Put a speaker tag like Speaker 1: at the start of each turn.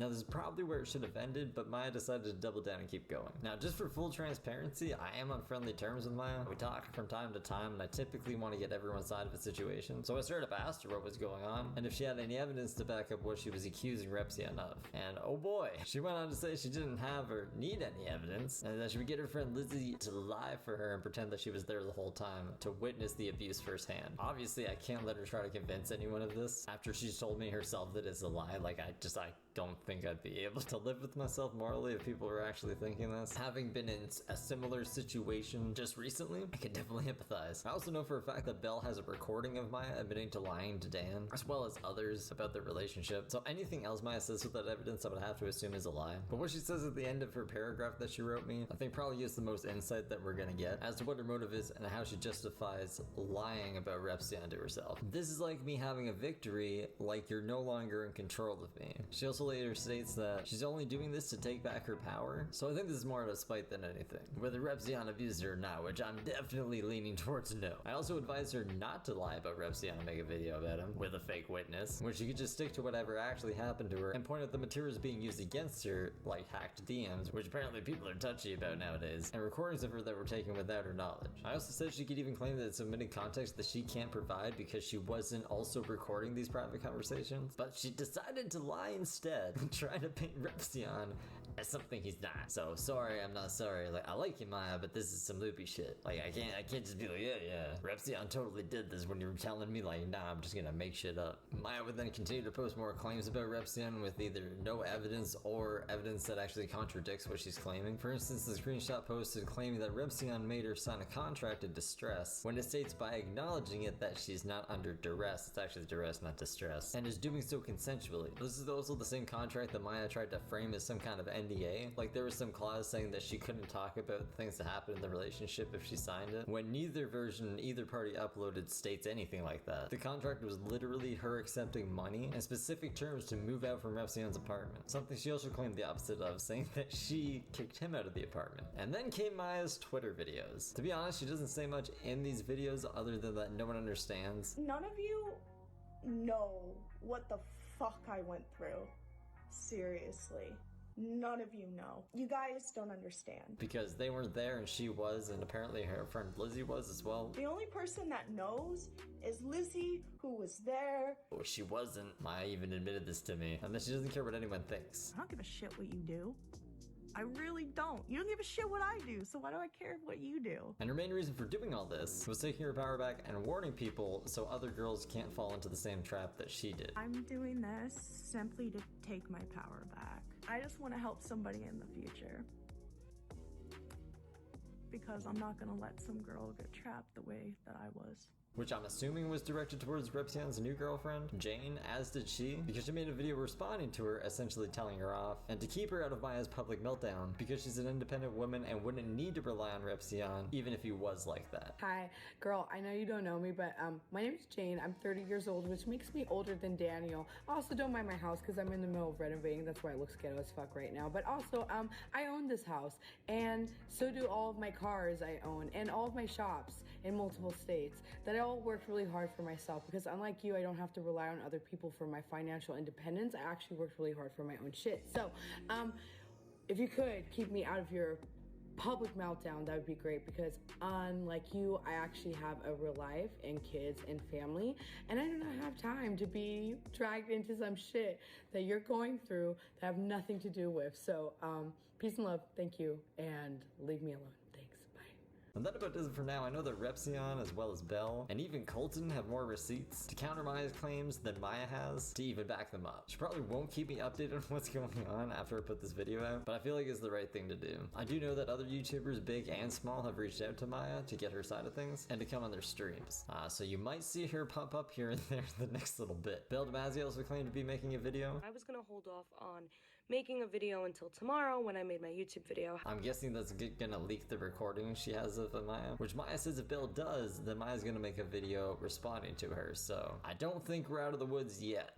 Speaker 1: Now this is probably where it should have ended, but Maya decided to double down and keep going. Now just for full transparency, I am on friendly terms with Maya. We talk from time to time and I typically want to get everyone's side of a situation. So I straight up asked her what was going on and if she had any evidence to back up what she was accusing Repzion of. And oh boy, she went on to say she didn't have or need any evidence and that she would get her friend Lizzie to lie for her and pretend that she was there the whole time to witness the abuse firsthand. Obviously I can't let her try to convince anyone of this after she's told me herself that it's a lie. Like I don't think I'd be able to live with myself morally if people were actually thinking this. Having been in a similar situation just recently, I can definitely empathize. I also know for a fact that Belle has a recording of Maya admitting to lying to Dan, as well as others about their relationship. So anything else Maya says with that evidence, I would have to assume is a lie. But what she says at the end of her paragraph that she wrote me, I think probably gives the most insight that we're gonna get as to what her motive is and how she justifies lying about Repzion to herself. This is like me having a victory, like you're no longer in control of me. She also later states that she's only doing this to take back her power. So I think this is more out of spite than anything. Whether Repzion abused her or not, which I'm definitely leaning towards no. I also advise her not to lie about Repzion and make a video about him with a fake witness, where she could just stick to whatever actually happened to her and point out the materials being used against her, like hacked DMs, which apparently people are touchy about nowadays, and recordings of her that were taken without her knowledge. I also said she could even claim that it's omitted context that she can't provide because she wasn't also recording these private conversations, but she decided to lie instead and try to paint Repzion as something he's not. So sorry, I'm not sorry. Like I like you, Maya, but this is some loopy shit. Like I can't just be like, yeah, Repzion totally did this when you're telling me like, nah, I'm just gonna make shit up. Maya would then continue to post more claims about Repzion with either no evidence or evidence that actually contradicts what she's claiming. For instance, the screenshot posted claiming that Repzion made her sign a contract in distress, when it states by acknowledging it that she's not under duress. It's actually duress, not distress, and is doing so consensually. This is also the same contract that Maya tried to frame as some kind of NDA. Like there was some clause saying that she couldn't talk about things that happened in the relationship if she signed it, when neither version either party uploaded states anything like that. The contract was literally her accepting money and specific terms to move out from Repzion's apartment, something she also claimed the opposite of, saying that she kicked him out of the apartment. And then came Maya's Twitter videos. To be honest, she doesn't say much in these videos other than that no one understands.
Speaker 2: None of you know what the fuck I went through. Seriously. None of you know. You guys don't understand.
Speaker 1: Because they weren't there and she was, and apparently her friend Lizzie was as well.
Speaker 2: The only person that knows is Lizzie, who was there.
Speaker 1: Oh, she wasn't. Maya even admitted this to me. And that she doesn't care what anyone thinks.
Speaker 2: I don't give a shit what you do. I really don't. You don't give a shit what I do, so why do I care what you do?
Speaker 1: And her main reason for doing all this was taking her power back and warning people so other girls can't fall into the same trap that she did.
Speaker 2: I'm doing this simply to take my power back. I just want to help somebody in the future. Because I'm not gonna let some girl get trapped the way that I was.
Speaker 1: Which I'm assuming was directed towards Repzion's new girlfriend, Jane, as did she, because she made a video responding to her, essentially telling her off, and to keep her out of Maya's public meltdown, because she's an independent woman and wouldn't need to rely on Repzion, even if he was like that.
Speaker 3: Hi, girl, I know you don't know me, but my name is Jane. I'm 30 years old, which makes me older than Daniel. I also don't mind my house because I'm in the middle of renovating. That's why it looks ghetto as fuck right now. But also, I own this house, and so do all of my cars I own, and all of my shops in multiple states. That I all worked really hard for myself, because unlike you, I don't have to rely on other people for my financial independence. I actually worked really hard for my own shit. So, if you could keep me out of your public meltdown, that would be great, because unlike you, I actually have a real life and kids and family, and I do not have time to be dragged into some shit that you're going through that I have nothing to do with. So, peace and love, thank you, and leave me alone. Thanks, bye.
Speaker 1: And that about does it for now. I know that Repzion, as well as Belle, and even Colton have more receipts to counter Maya's claims than Maya has to even back them up. She probably won't keep me updated on what's going on after I put this video out, but I feel like it's the right thing to do. I do know that other YouTubers, big and small, have reached out to Maya to get her side of things and to come on their streams. So you might see her pop up here and there the next little bit. Belle DeMasi also claimed to be making a video.
Speaker 4: I was gonna hold off on making a video until tomorrow when I made my YouTube video.
Speaker 1: I'm guessing that's gonna leak the recording she has of Maya, which Maya says if Belle does, then Maya's gonna make a video responding to her, so I don't think we're out of the woods yet.